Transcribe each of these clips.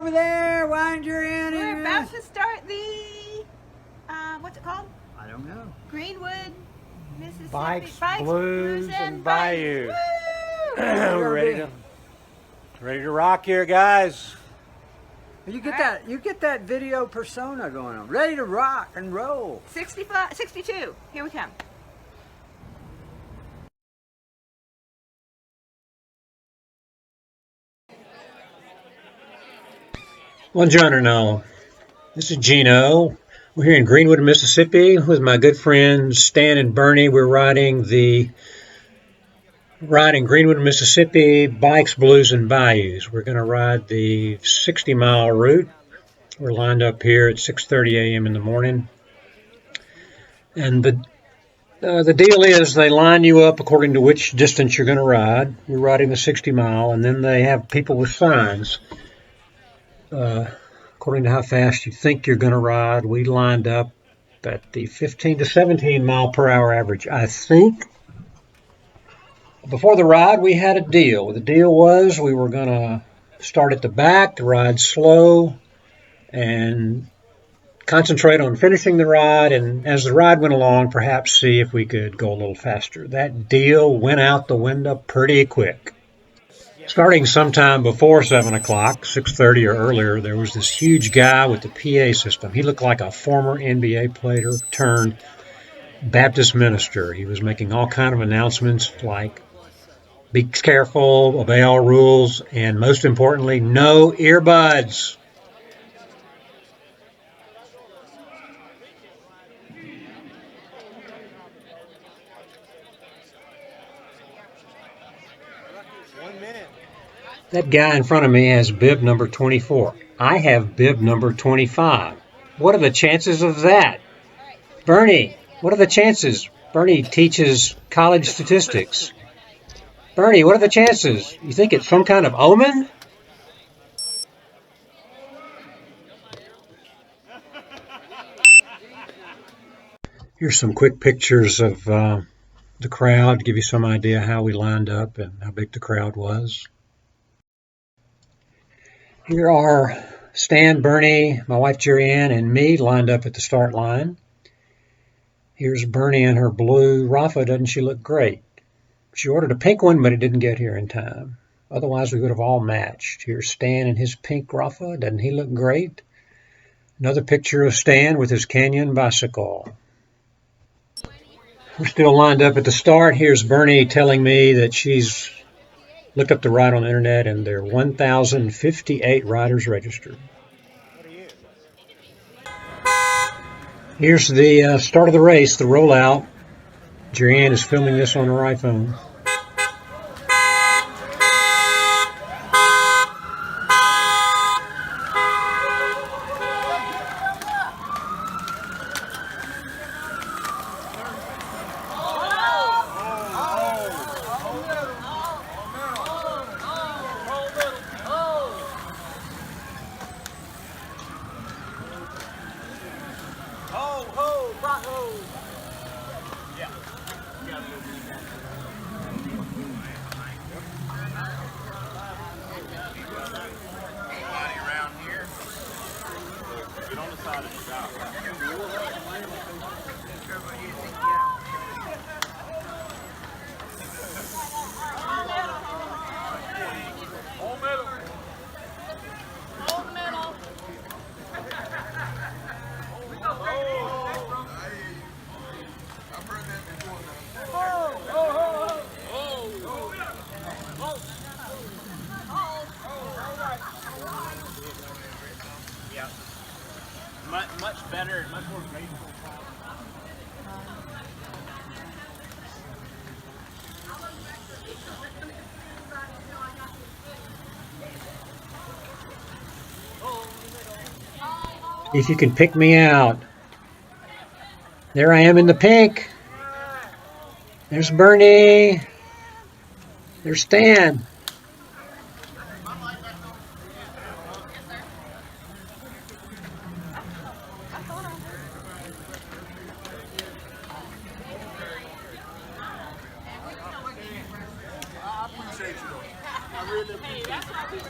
Over there, wind your in. We're about to start the, what's it called? I don't know. Greenwood, Mississippi. Bikes, Blues, and Bayous. We're ready to rock here, guys. You get that video persona going on. Ready to rock and roll. 62. Here we come. Buongiorno. This is Gino. We're here in Greenwood, Mississippi with my good friends Stan and Bernie. We're riding Greenwood, Mississippi, Bikes, Blues, and Bayous. We're going to ride the 60-mile route. We're lined up here at 6:30 a.m. in the morning. And the deal is they line you up according to which distance you're going to ride. We're riding the 60-mile, and then they have people with signs. According to how fast you think you're going to ride, we lined up at the 15 to 17 mile per hour average, I think. Before the ride, we had a deal. The deal was we were going to start at the back, ride slow, and concentrate on finishing the ride, and as the ride went along, perhaps see if we could go a little faster. That deal went out the window pretty quick. Starting sometime before 7 o'clock, 6:30 or earlier, there was this huge guy with the PA system. He looked like a former NBA player turned Baptist minister. He was making all kinds of announcements like, be careful, obey all rules, and most importantly, no earbuds. That guy in front of me has bib number 24. I have bib number 25. What are the chances of that? Bernie, what are the chances? Bernie teaches college statistics. Bernie, what are the chances? You think it's some kind of omen? Here's some quick pictures of the crowd to give you some idea how we lined up and how big the crowd was. Here are Stan, Bernie, my wife Jerry Ann, and me lined up at the start line. Here's Bernie in her blue Rafa. Doesn't she look great? She ordered a pink one, but it didn't get here in time. Otherwise, we would have all matched. Here's Stan in his pink Rafa. Doesn't he look great? Another picture of Stan with his Canyon bicycle. We're still lined up at the start. Here's Bernie telling me that she's looked up the ride on the internet, and there are 1,058 riders registered. Here's the start of the race, the rollout. Jerry Ann is filming this on her iPhone. Much better and much more graceful. If you can pick me out. There I am in the pink. There's Bernie. There's Stan. I appreciate you though. I really appreciate it.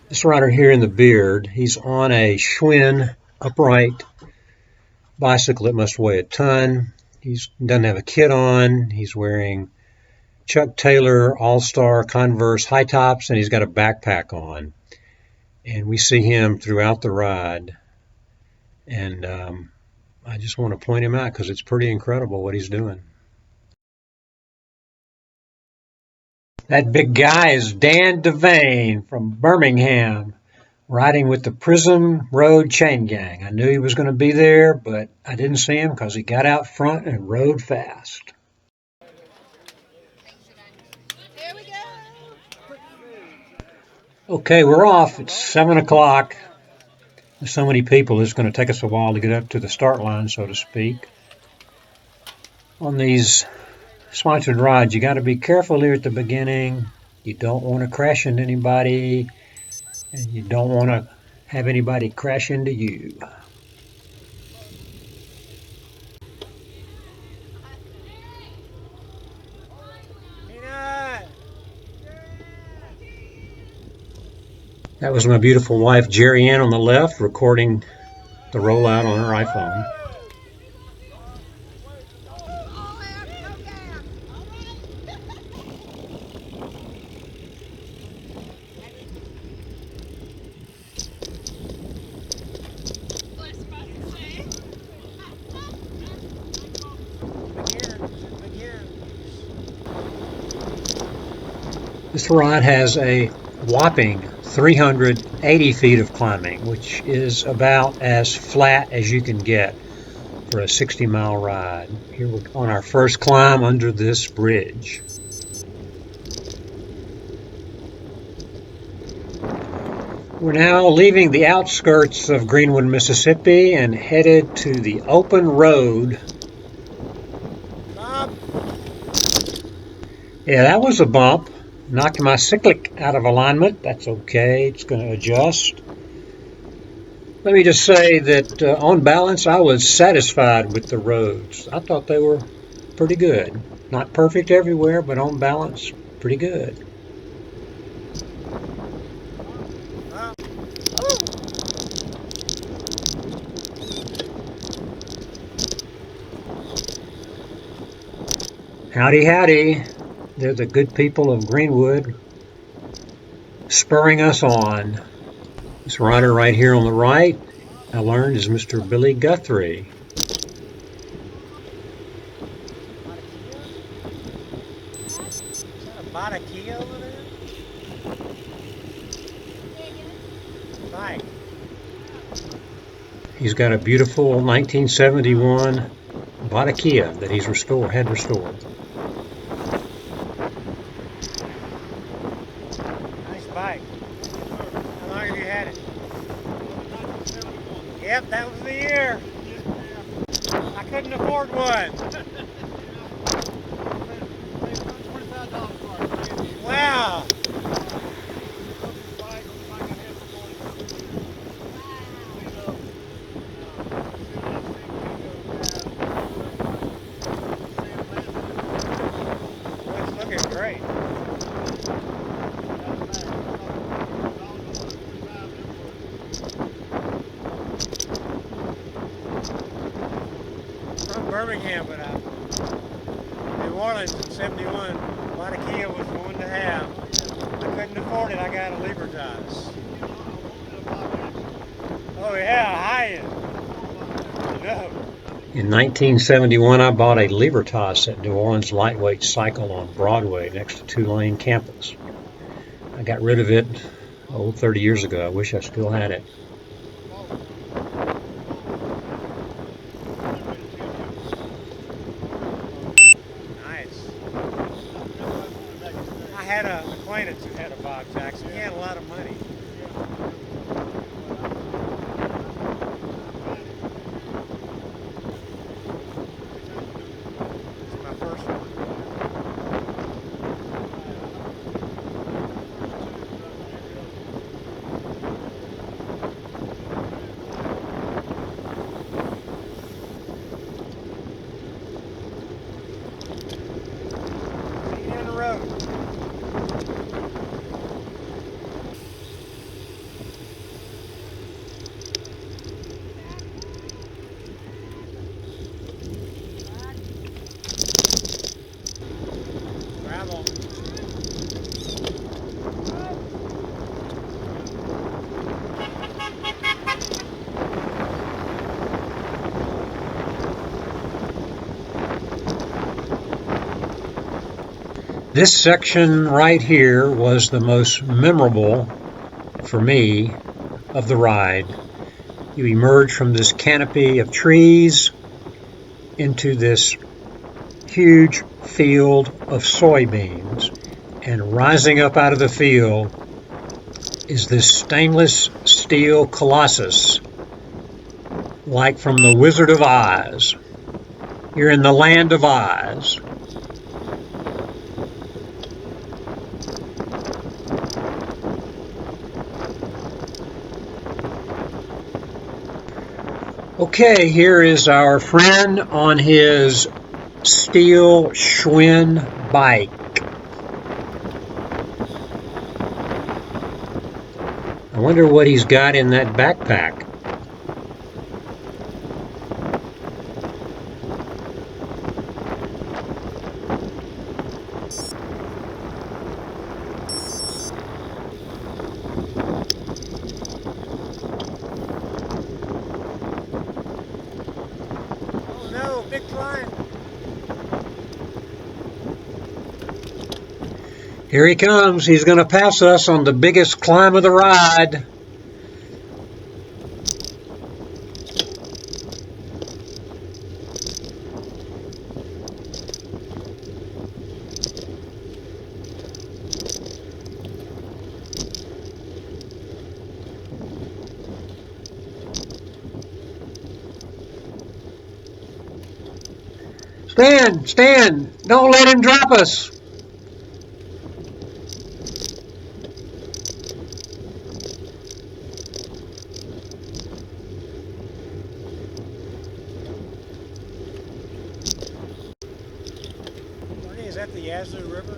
This rider here in the beard, he's on a Schwinn upright bicycle that must weigh a ton. He doesn't have a kit on. He's wearing Chuck Taylor All-Star Converse high tops, and he's got a backpack on. And we see him throughout the ride. And I just want to point him out because it's pretty incredible what he's doing. That big guy is Dan Devane from Birmingham, riding with the Prism Road Chain Gang. I knew he was going to be there, but I didn't see him because he got out front and rode fast. There we go. Okay, we're off. It's 7 o'clock. There's so many people, it's going to take us a while to get up to the start line, so to speak. On these sponsored rides, you got to be careful here at the beginning. You don't want to crash into anybody, and you don't want to have anybody crash into you. That was my beautiful wife, Jerry Ann, on the left, recording the rollout on her iPhone. This ride has a whopping 380 feet of climbing, which is about as flat as you can get for a 60-mile ride. Here we're on our first climb under this bridge. We're now leaving the outskirts of Greenwood, Mississippi, and headed to the open road. Bob. Yeah, that was a bump. Knocked my cyclic out of alignment. That's okay. It's going to adjust. Let me just say that on balance, I was satisfied with the roads. I thought they were pretty good. Not perfect everywhere, but on balance, pretty good. Howdy, howdy. They're the good people of Greenwood spurring us on. This rider right here on the right, I learned, is Mr. Billy Guthrie. Is that a Bata over there? Bike. He's got a beautiful 1971 Bata that he's had restored. Nice bike. How long have you had it? Yep, that was the year. I couldn't afford one. Wow. It's looking great. From Birmingham, but New Orleans in '71. Kia was the one to have. I couldn't afford it. I got a Libertas. Oh yeah, high end. No. In 1971, I bought a Libertas at New Orleans Lightweight Cycle on Broadway next to Tulane campus. I got rid of it 30 years ago. I wish I still had it. Nice. I had an acquaintance who had a Bob Jackson. He had a lot of money. It's my first one. Come on. This section right here was the most memorable for me of the ride. You emerge from this canopy of trees into this huge field of soybeans, and rising up out of the field is this stainless steel colossus like from the Wizard of Oz. You're in the land of Oz. Okay, here is our friend on his steel Schwinn bike. I wonder what he's got in that backpack. Oh no, big climb. Here he comes. He's going to pass us on the biggest climb of the ride. Stand! Don't let him drop us! Bernie, is that the Yazoo River?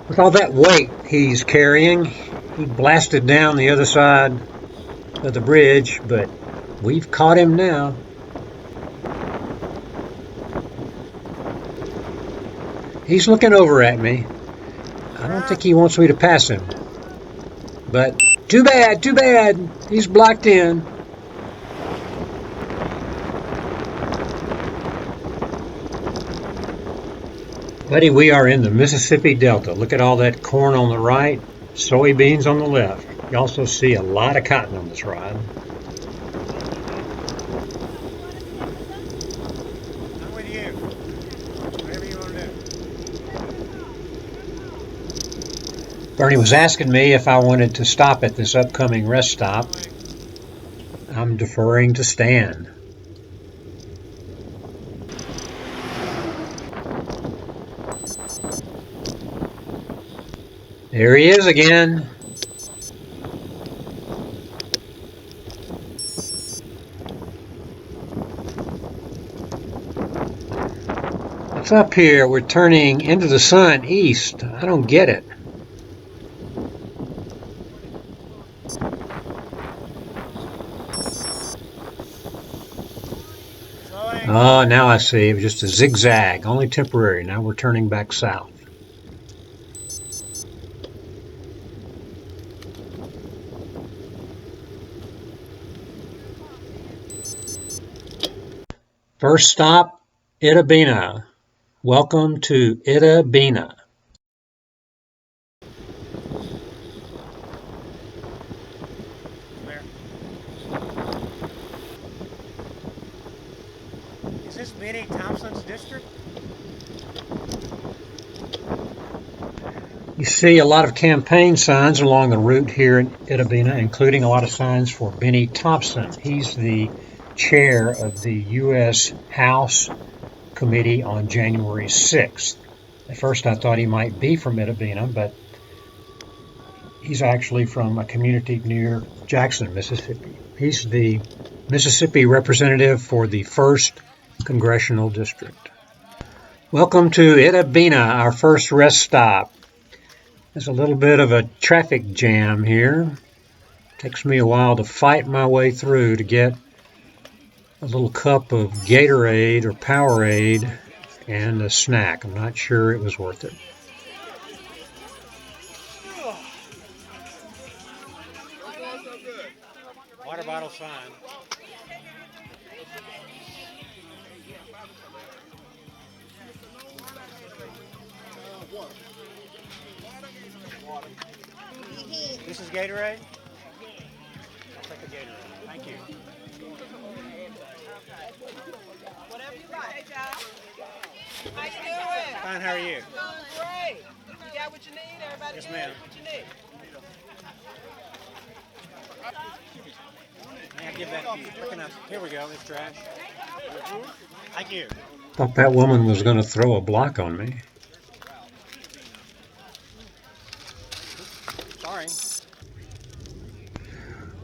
With all that weight he's carrying, he blasted down the other side of the bridge, but we've caught him now. He's looking over at me. I don't think he wants me to pass him. But too bad. He's blocked in. Buddy, we are in the Mississippi Delta. Look at all that corn on the right, soybeans on the left. You also see a lot of cotton on this ride. I'm with you. Whatever you want to do. Bernie was asking me if I wanted to stop at this upcoming rest stop. I'm deferring to Stan. There he is again. What's up here? We're turning into the sun east. I don't get it. Oh, now I see. It was just a zigzag, only temporary. Now we're turning back south. First stop, Itta Bena. Welcome to Itta Bena. Where? Is this Benny Thompson's district? You see a lot of campaign signs along the route here in Itta Bena, including a lot of signs for Benny Thompson. He's the chair of the U.S. House Committee on January 6th. At first I thought he might be from Itta Bena, but he's actually from a community near Jackson, Mississippi. He's the Mississippi representative for the 1st Congressional District. Welcome to Itta Bena, our first rest stop. There's a little bit of a traffic jam here. Takes me a while to fight my way through to get a little cup of Gatorade or Powerade and a snack. I'm not sure it was worth it. Water bottle's fine. This is Gatorade? I'll take a Gatorade. Thank you. Whatever you like. Hey, Joe. How you doing? Fine, how are you? Doing great. You got what you need? Everybody Yes, good? ma'am. What you need? May I give that to you? Quick enough. Here we go. It's trash. Thank you. Thought that woman was going to throw a block on me. Sorry.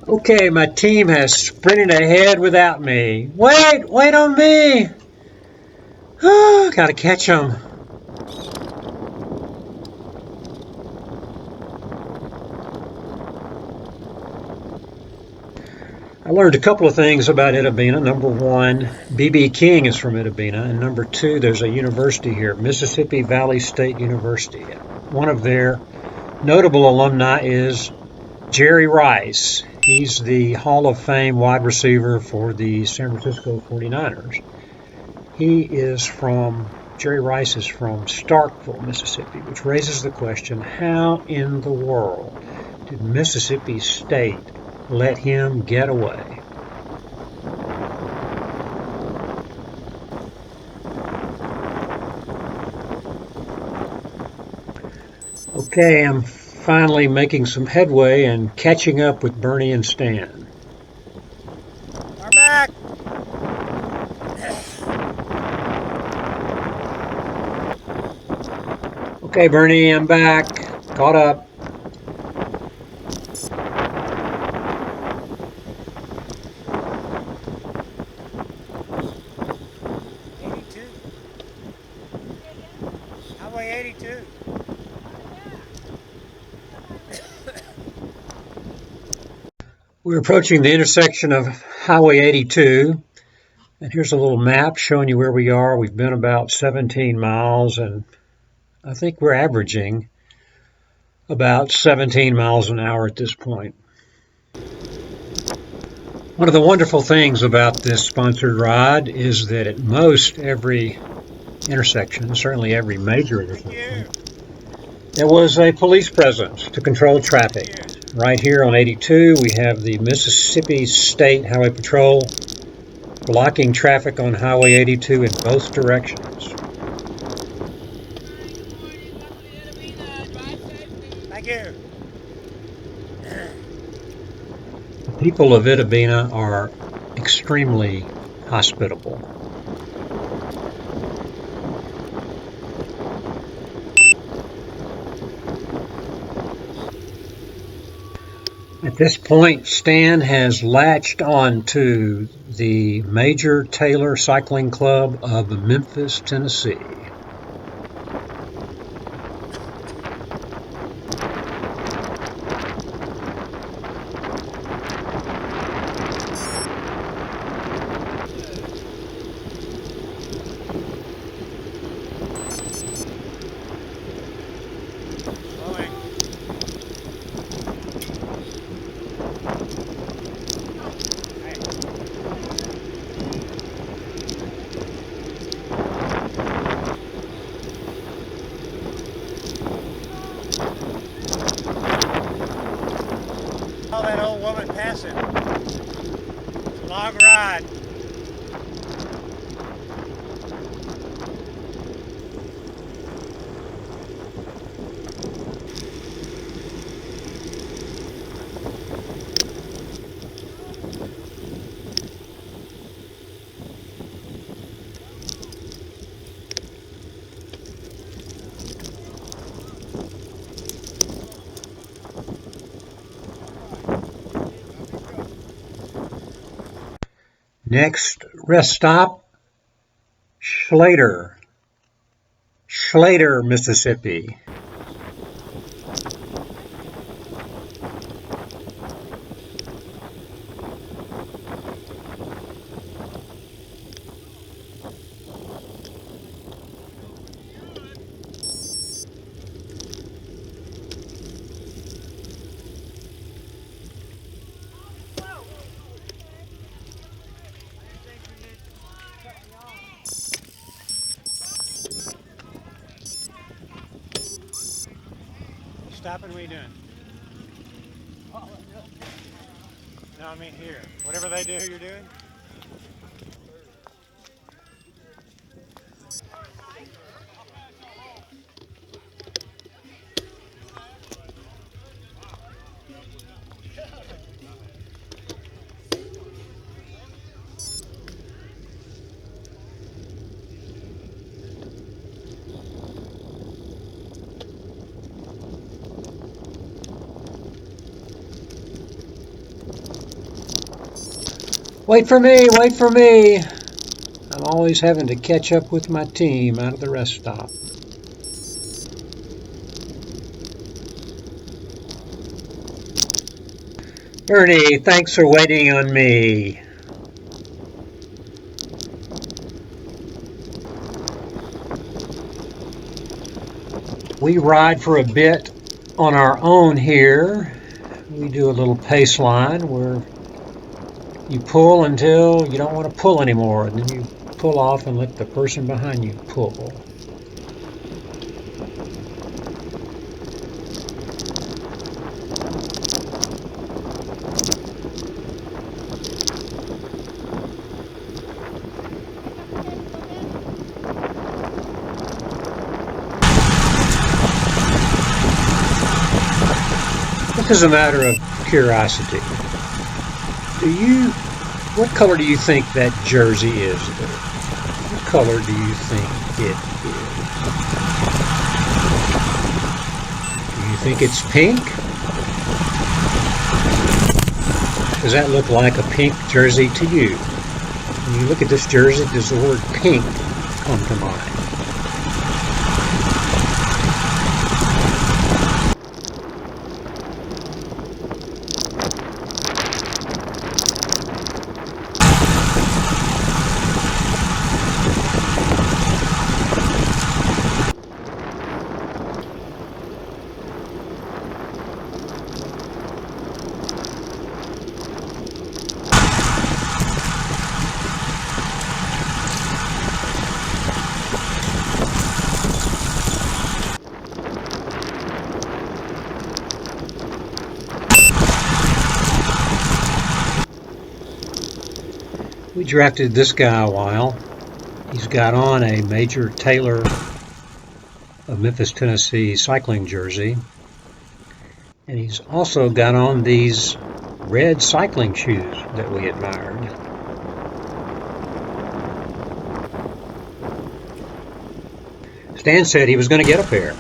Okay, my team has sprinted ahead without me. Wait on me! Gotta catch them. I learned a couple of things about Itta Bena. Number one, B.B. King is from Itta Bena. And number two, there's a university here, Mississippi Valley State University. One of their notable alumni is Jerry Rice. He's the Hall of Fame wide receiver for the San Francisco 49ers. Jerry Rice is from Starkville, Mississippi, which raises the question, how in the world did Mississippi State let him get away? Okay, I'm finally making some headway and catching up with Bernie and Stan. We're back. Okay, Bernie, I'm back. Caught up. Highway 82. We're approaching the intersection of Highway 82, and here's a little map showing you where we are. We've been about 17 miles, and I think we're averaging about 17 miles an hour at this point. One of the wonderful things about this sponsored ride is that at most every intersection, certainly every major intersection, there was a police presence to control traffic. Right here on 82, we have the Mississippi State Highway Patrol blocking traffic on Highway 82 in both directions. Thank you. The people of Itta Bena are extremely hospitable. At this point, Stan has latched on to the Major Taylor Cycling Club of Memphis, Tennessee. Saw that old woman passing. It's a long ride. Next rest stop, Schlater, Mississippi. stopping? What are you doing? No, I mean here. Whatever they do, you're doing? Wait for me, wait for me. I'm always having to catch up with my team out of the rest stop. Ernie, thanks for waiting on me. We ride for a bit on our own here. We do a little pace line where you pull until you don't want to pull anymore, and then you pull off and let the person behind you pull. This is a matter of curiosity. What color do you think that jersey is there? What color do you think it is? Do you think it's pink? Does that look like a pink jersey to you? When you look at this jersey, does the word pink come to mind? We drafted this guy a while. He's got on a Major Taylor of Memphis, Tennessee cycling jersey. And he's also got on these red cycling shoes that we admired. Stan said he was going to get a pair.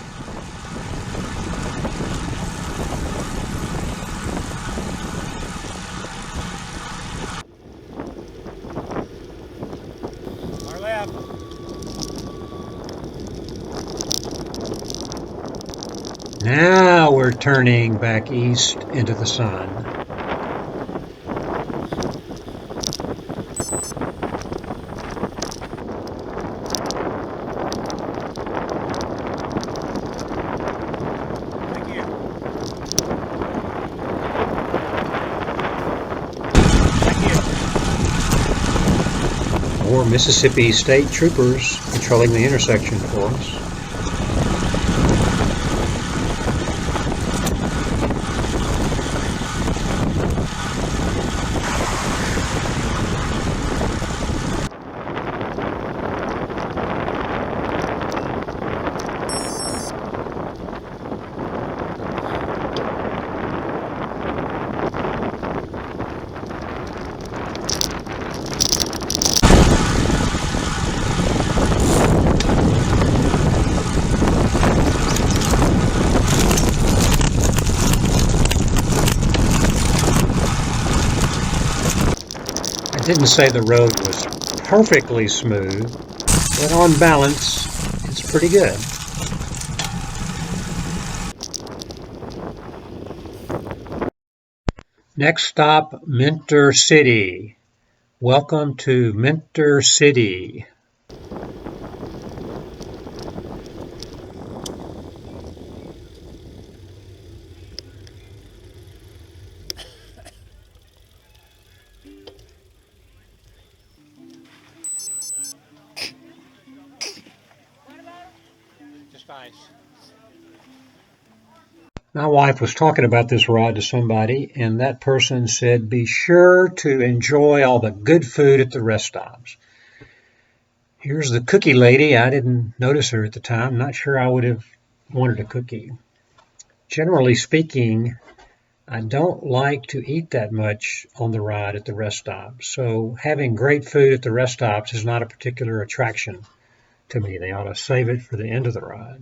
Our left. Now we're turning back east into the sun. Thank you. Thank you. More Mississippi State troopers patrolling the intersection for us. I didn't say the road was perfectly smooth, but on balance, it's pretty good. Next stop, Mentor City. Welcome to Mentor City. Just ice. My wife was talking about this rod to somebody, and that person said, be sure to enjoy all the good food at the rest stops. Here's the cookie lady. I didn't notice her at the time. Not sure I would have wanted a cookie. Generally speaking, I don't like to eat that much on the ride at the rest stops. So having great food at the rest stops is not a particular attraction to me. They ought to save it for the end of the ride.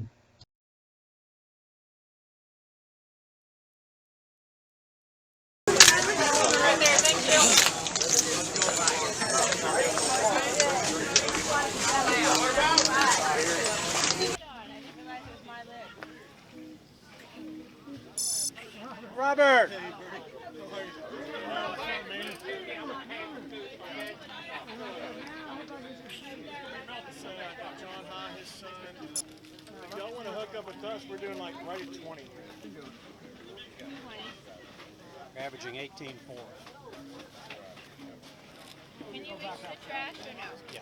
Right there, thank you. Robert! If y'all want to hook up with us, we're doing like right at 20. Averaging 18.4. Can you reach the trash or no? Yeah.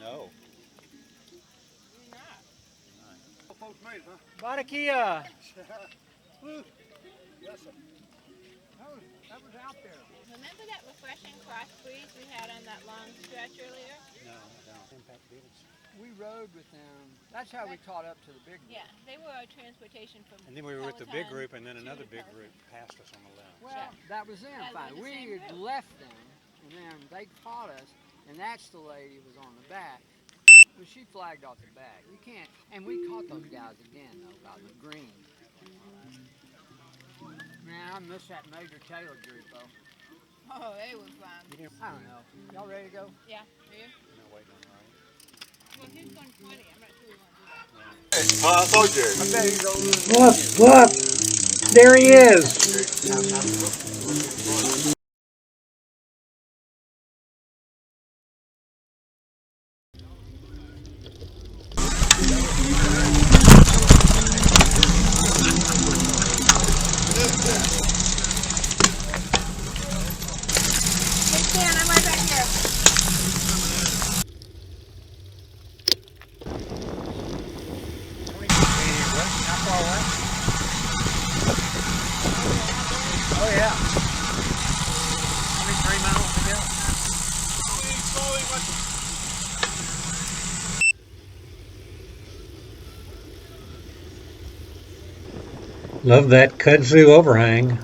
No. Barakia. That was out there. Remember that refreshing cross breeze we had on that long stretch earlier? No, I don't. Impact Beatles. We rode with them. That's how we caught up to the big group. Yeah, they were our transportation from. And then we were with the big Peloton group, and then to another big Peloton. group passed us on the left. Well, that was them. That Fine. was the We same had group. left them, and then they caught us, and that's the lady who was on the back. But she flagged off the back. You can't. And we caught those guys again, though, out in the green. Man, I miss that Major Taylor group, though. Oh, they were fun. I don't know. Y'all ready to go? Yeah, are you? No, waiting on Ronnie. Well, he's going 20. I'm not sure we want to do that. I told you. I bet he's over. Look, there he is. Hey, Stan, I'm right back here. How far away? Oh, yeah. Only 3 miles to go. Love that kudzu overhang.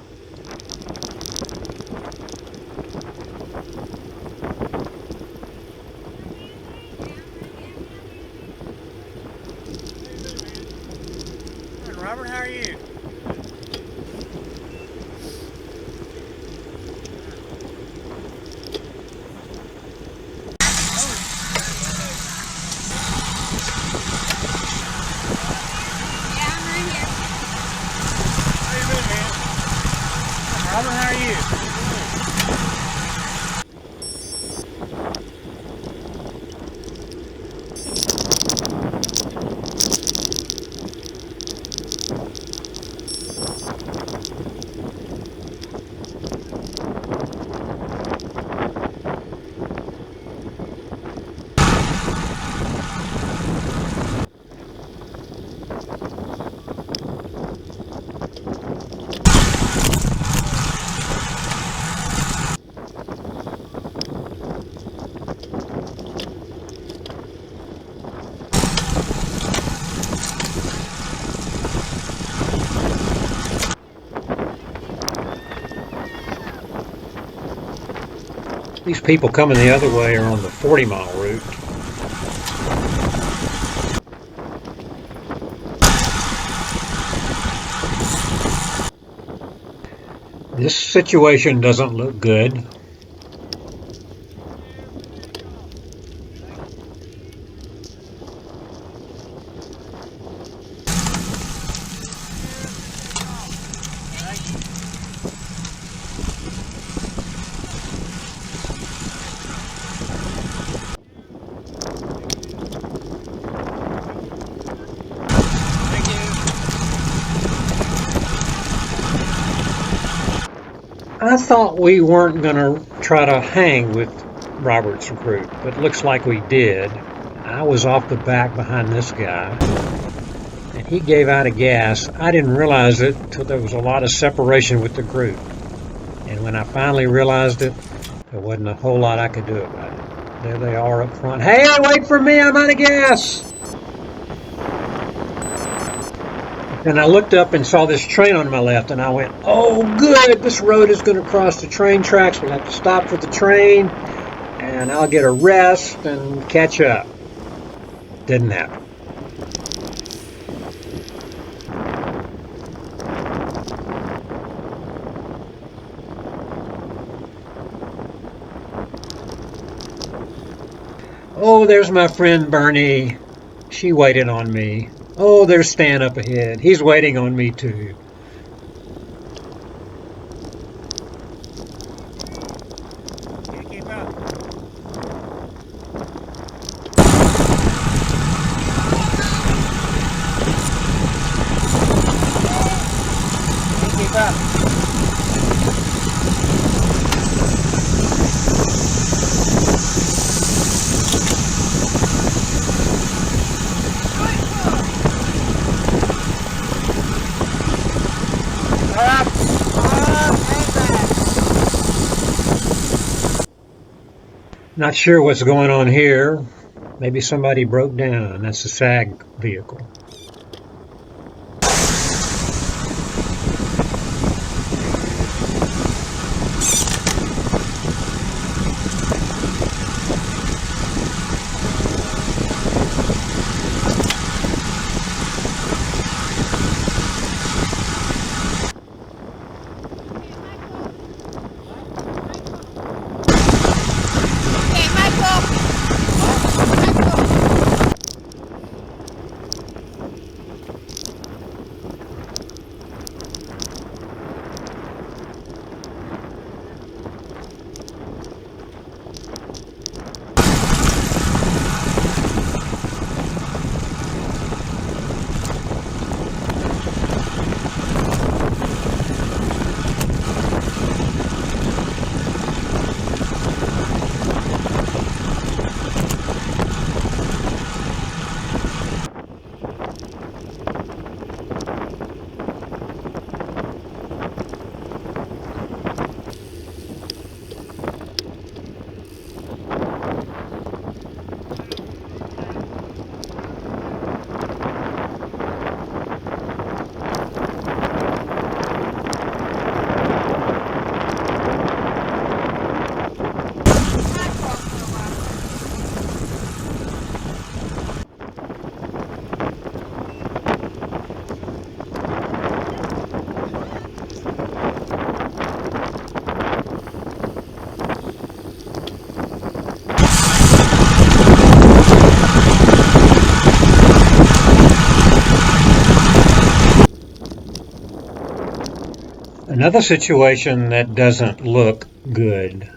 Good, Robert, how are you? Yeah, I'm right here. How you doing, man? Robert, how are you? These people coming the other way are on the 40-mile route. This situation doesn't look good. I thought we weren't going to try to hang with Robert's group, but looks like we did. I was off the back behind this guy, and he gave out of gas. I didn't realize it until there was a lot of separation with the group. And when I finally realized it, there wasn't a whole lot I could do about it. There they are up front. Hey, wait for me, I'm out of gas! And I looked up and saw this train on my left, and I went, oh, good, this road is going to cross the train tracks. We'll have to stop for the train, and I'll get a rest and catch up. Didn't happen. Oh, there's my friend Bernie. She waited on me. Oh, there's Stan up ahead. He's waiting on me too. Can't keep up. Can't keep up. Not sure what's going on here. Maybe somebody broke down. That's a SAG vehicle. Another situation that doesn't look good.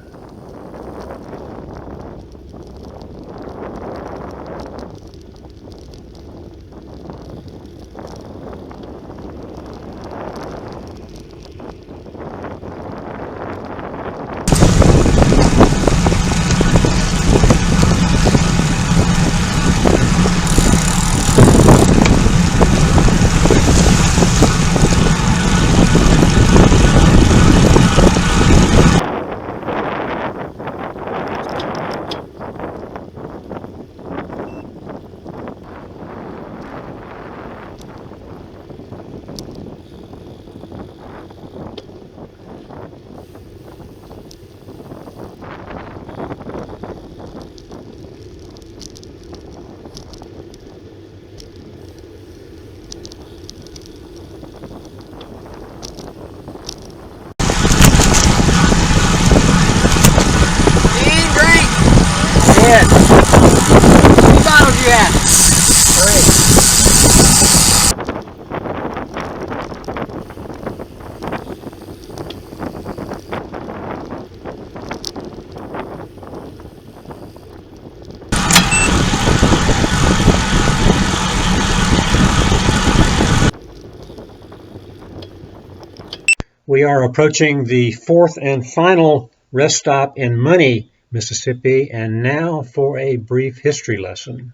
We are approaching the fourth and final Rest stop in Money, Mississippi, and now for a brief history lesson.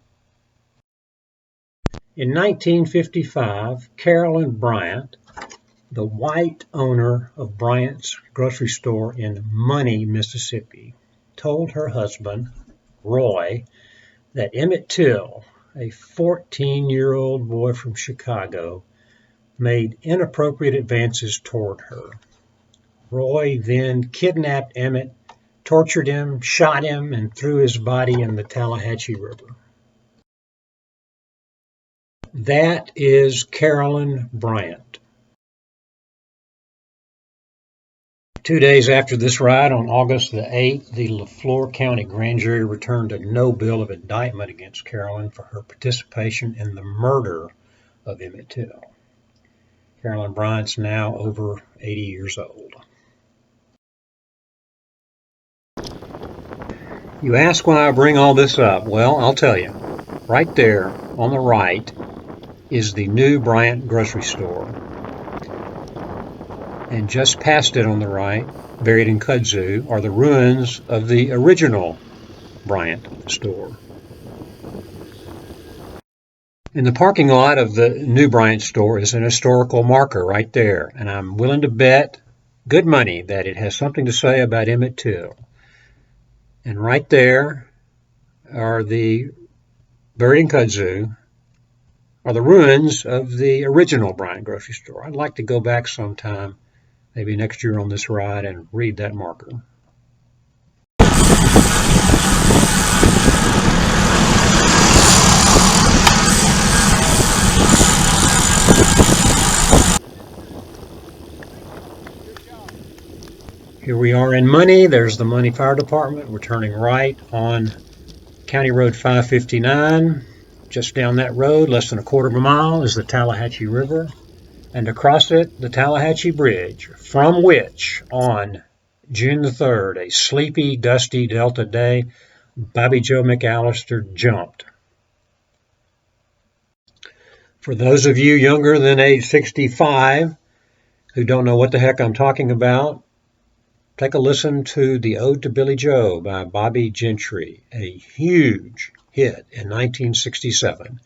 In 1955, Carolyn Bryant, the white owner of Bryant's grocery store in Money, Mississippi, told her husband, Roy, that Emmett Till, a 14-year-old boy from Chicago, made inappropriate advances toward her. Roy then kidnapped Emmett, tortured him, shot him, and threw his body in the Tallahatchie River. That is Carolyn Bryant. 2 days after this riot, on August the 8th, the LeFlore County Grand Jury returned a no bill of indictment against Carolyn for her participation in the murder of Emmett Till. Carolyn Bryant's now over 80 years old. You ask why I bring all this up. Well, I'll tell you. Right there on the right is the new Bryant grocery store. And just past it on the right, buried in kudzu, are the ruins of the original Bryant store. In the parking lot of the new Bryant store is an historical marker right there, and I'm willing to bet good money that it has something to say about Emmett Till. And right there are the buried in kudzu are the ruins of the original Bryant grocery store. I'd like to go back sometime, maybe next year on this ride, and read that marker. Here we are in Money. There's the Money Fire Department. We're turning right on County Road 559. Just down that road, less than a quarter of a mile, is the Tallahatchie River. And across it, the Tallahatchie Bridge, from which, on June the 3rd, a sleepy, dusty Delta day, Bobby Joe McAllister jumped. For those of you younger than age 65 who don't know what the heck I'm talking about, take a listen to the Ode to Billy Joe by Bobby Gentry, a huge hit in 1967.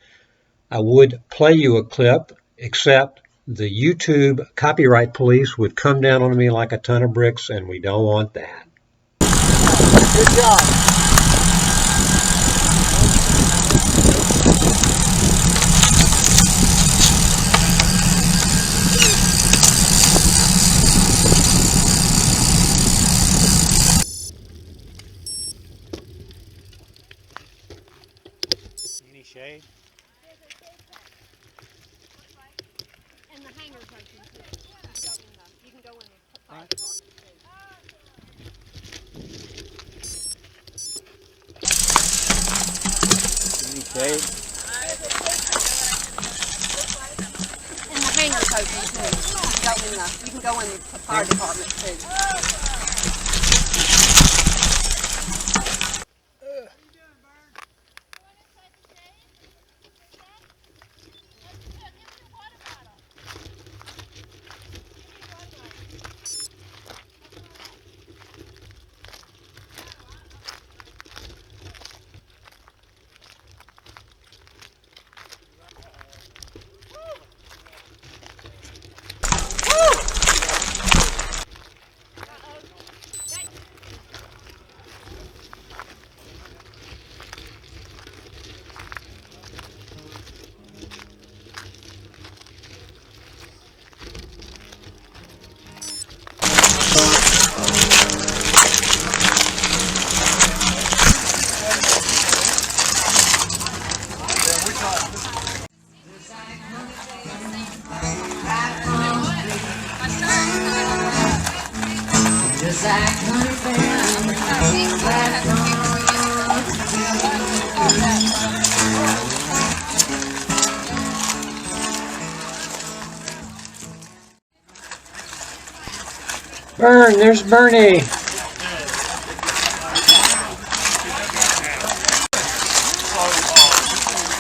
I would play you a clip, except the YouTube copyright police would come down on me like a ton of bricks, and we don't want that. Good job. Any shade? And the hangers open too. You can go in the fire department too. Any shade? And the hangers open too. You can go in the fire department too. Burn, there's Bernie.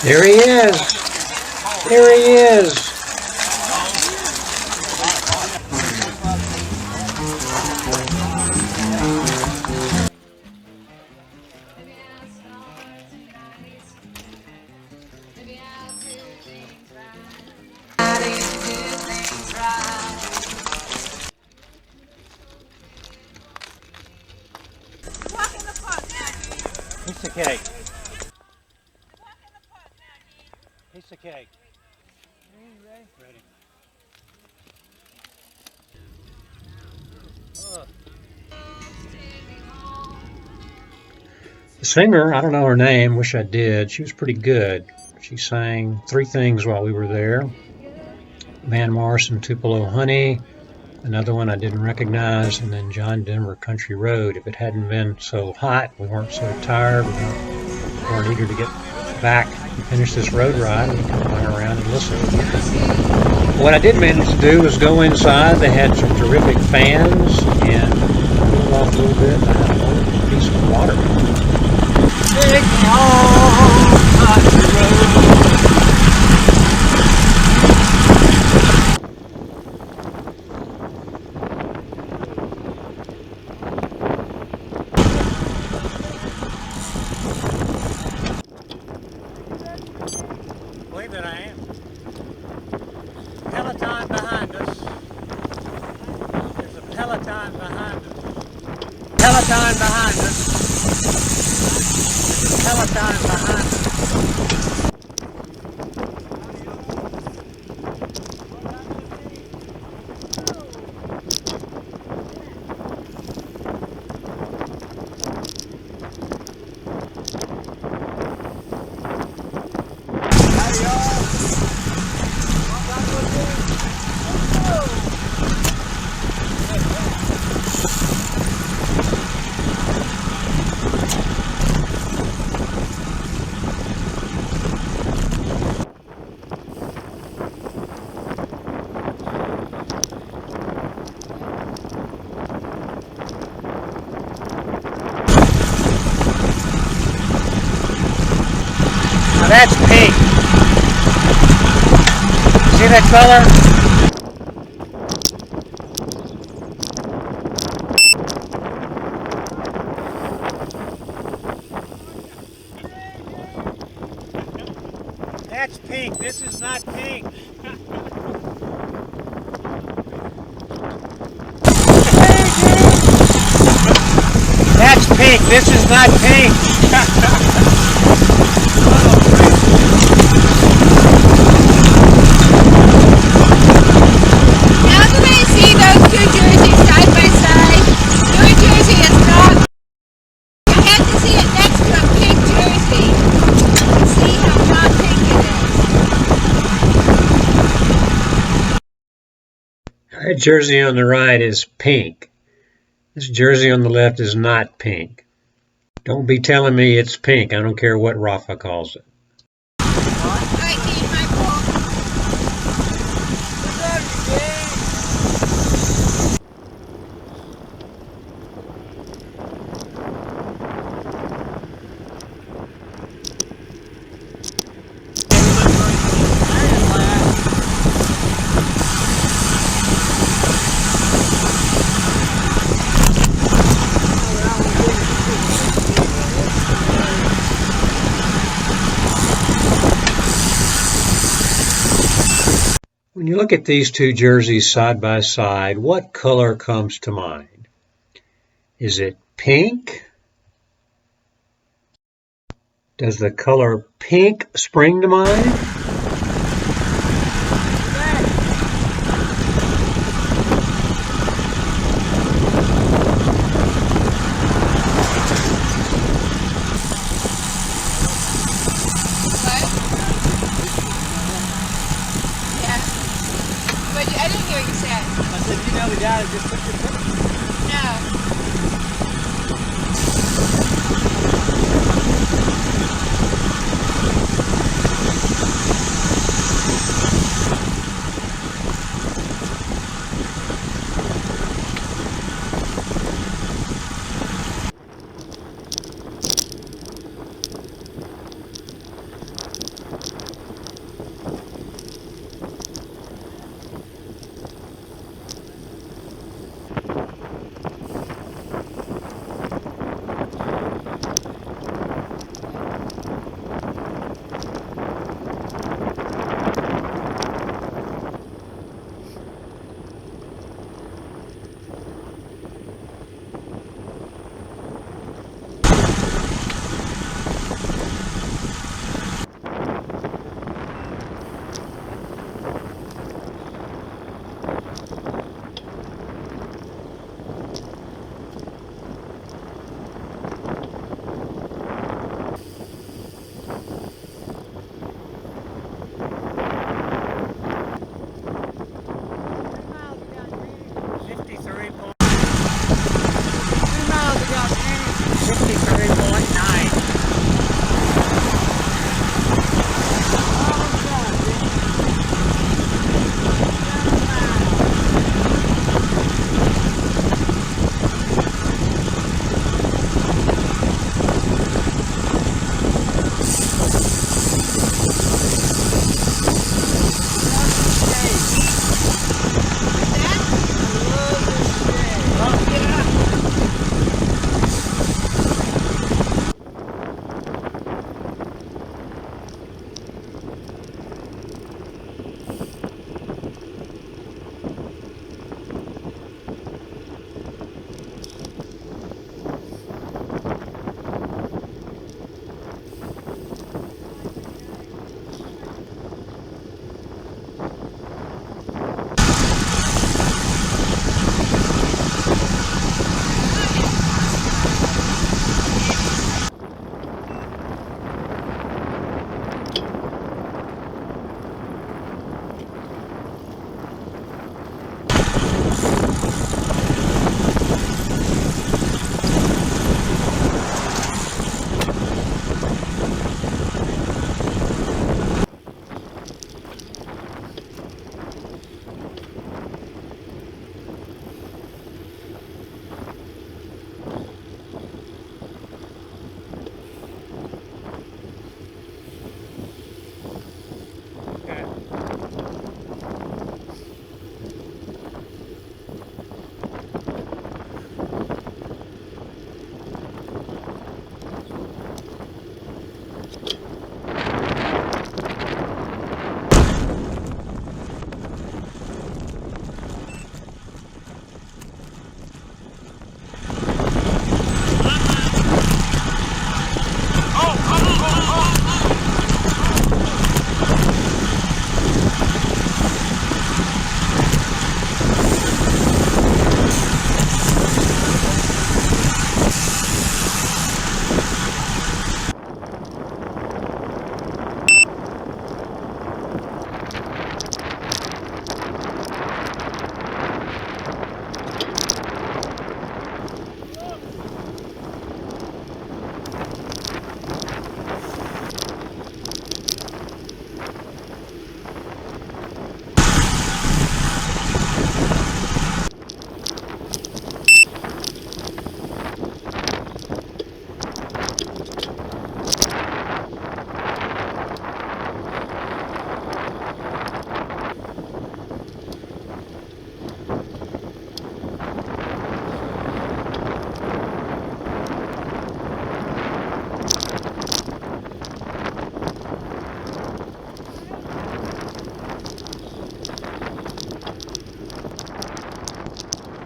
There he is. There he is. Piece of cake. Piece of cake. Ready. The singer, I don't know her name, wish I did. She was pretty good. She sang 3 things while we were there. Van Morrison, Tupelo Honey, another one I didn't recognize, and then John Denver Country Road. If it hadn't been so hot, we weren't so tired, we weren't eager to get back and finish this road ride, we could hang around and listen. What I did manage to do was go inside. They had some terrific fans and cool off a little bit. I had a wonderful piece of water. Big long country road. Believe that I am. Peloton behind us. There's a Peloton behind us. Peloton behind us. There's a Peloton behind us. That's pink. See that color? That's pink. This is not pink. That's pink. This is not pink. That jersey on the right is pink. This jersey on the left is not pink. Don't be telling me it's pink. I don't care what Rafa calls it. When you look at these 2 jerseys side by side, what color comes to mind? Is it pink? Does the color pink spring to mind? I didn't hear what you said. I said, you know the guy that just took your picture? No.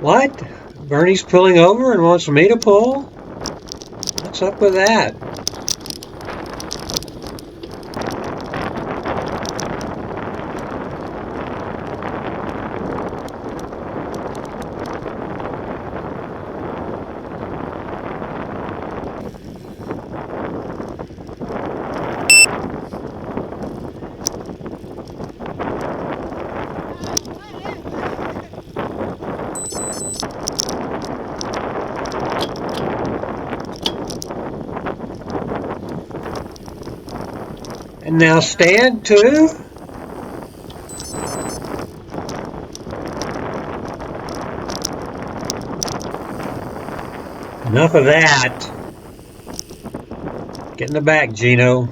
What? Bernie's pulling over and wants me to pull? What's up with that? And now stand too? Enough of that. Get in the back, Gino.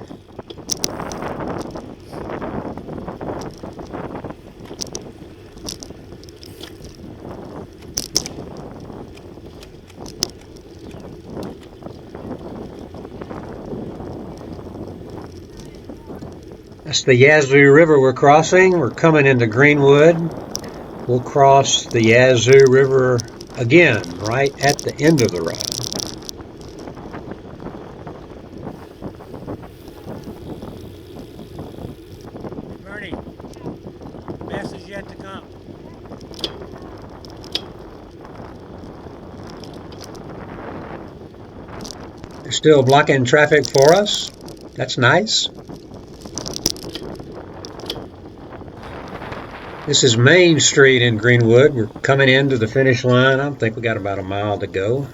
That's the Yazoo River we're crossing. We're coming into Greenwood. We'll cross the Yazoo River again right at the end of the ride. Bernie, best is yet to come. They're still blocking traffic for us. That's nice. This is Main Street in Greenwood. We're coming into the finish line. I think we got about a mile to go.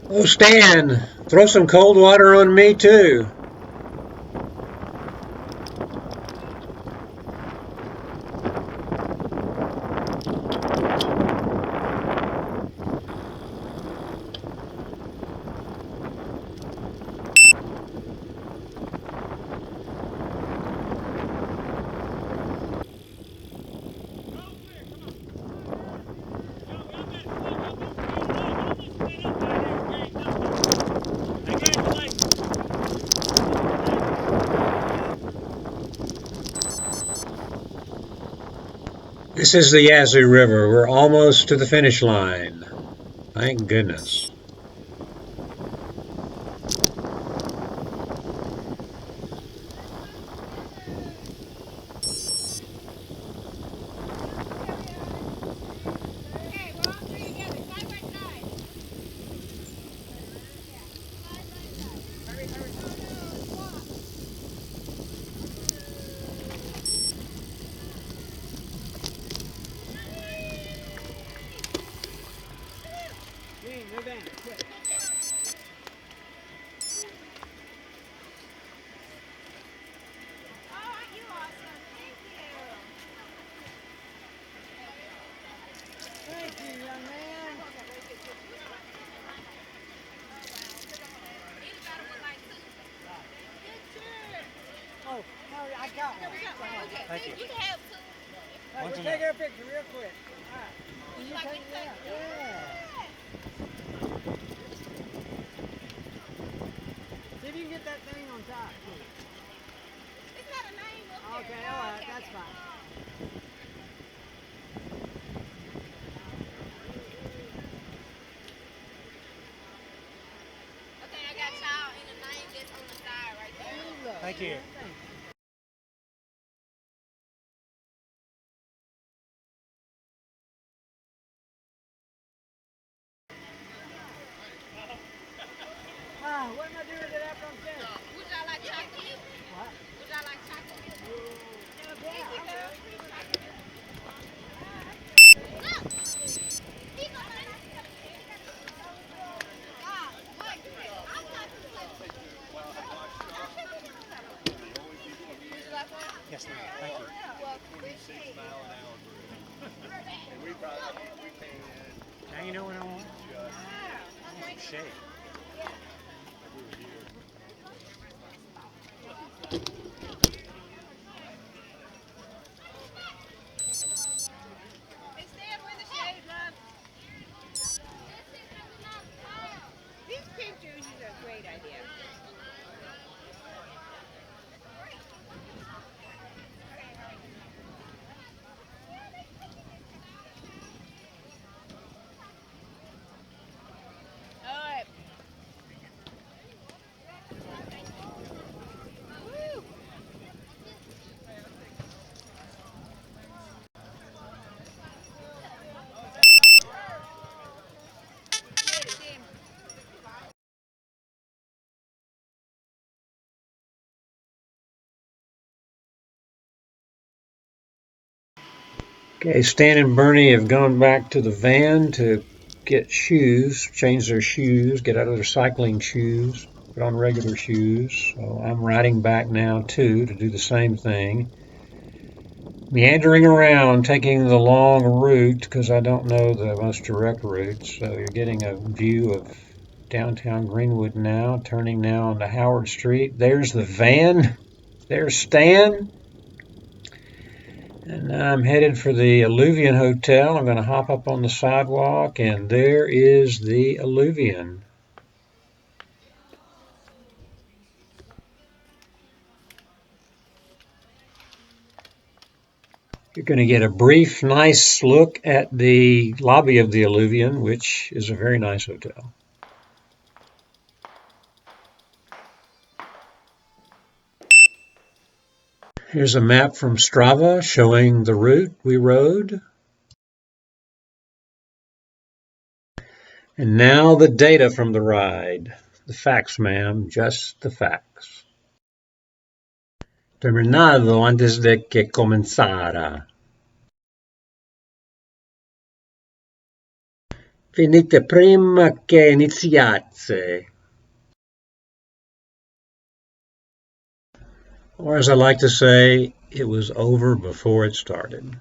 Oh, Stan, throw some cold water on me too. This is the Yazoo River. We're almost to the finish line. Thank goodness. Move in, quick. Thank you, young man. Oh, no, I got one. Thank you. Hey, Once we'll a take month. our picture real quick. All right. Can you take it out? Yeah. See if you can get that thing on top. Okay, all right, that's fine. Thank you. What am I doing with it after I'm finished? Would y'all like chocolate? What? Would y'all like chocolate? Yes, ma'am. Thank you. Now you know what I want? I want some shade. Hey, Stan, where the shade, love? These pictures is a great idea. Okay, Stan and Bernie have gone back to the van to get shoes, change their shoes, get out of their cycling shoes, put on regular shoes. So I'm riding back now too to do the same thing. Meandering around, taking the long route because I don't know the most direct route. So you're getting a view of downtown Greenwood now, turning now onto Howard Street. There's the van. There's Stan. And now I'm headed for the Alluvion Hotel. I'm going to hop up on the sidewalk, and there is the Alluvion. You're going to get a brief, nice look at the lobby of the Alluvion, which is a very nice hotel. Here's a map from Strava showing the route we rode. And now the data from the ride. The facts, ma'am, just the facts. Terminado antes de que comenzara. Finite prima che iniziasse. Or as I like to say, it was over before it started.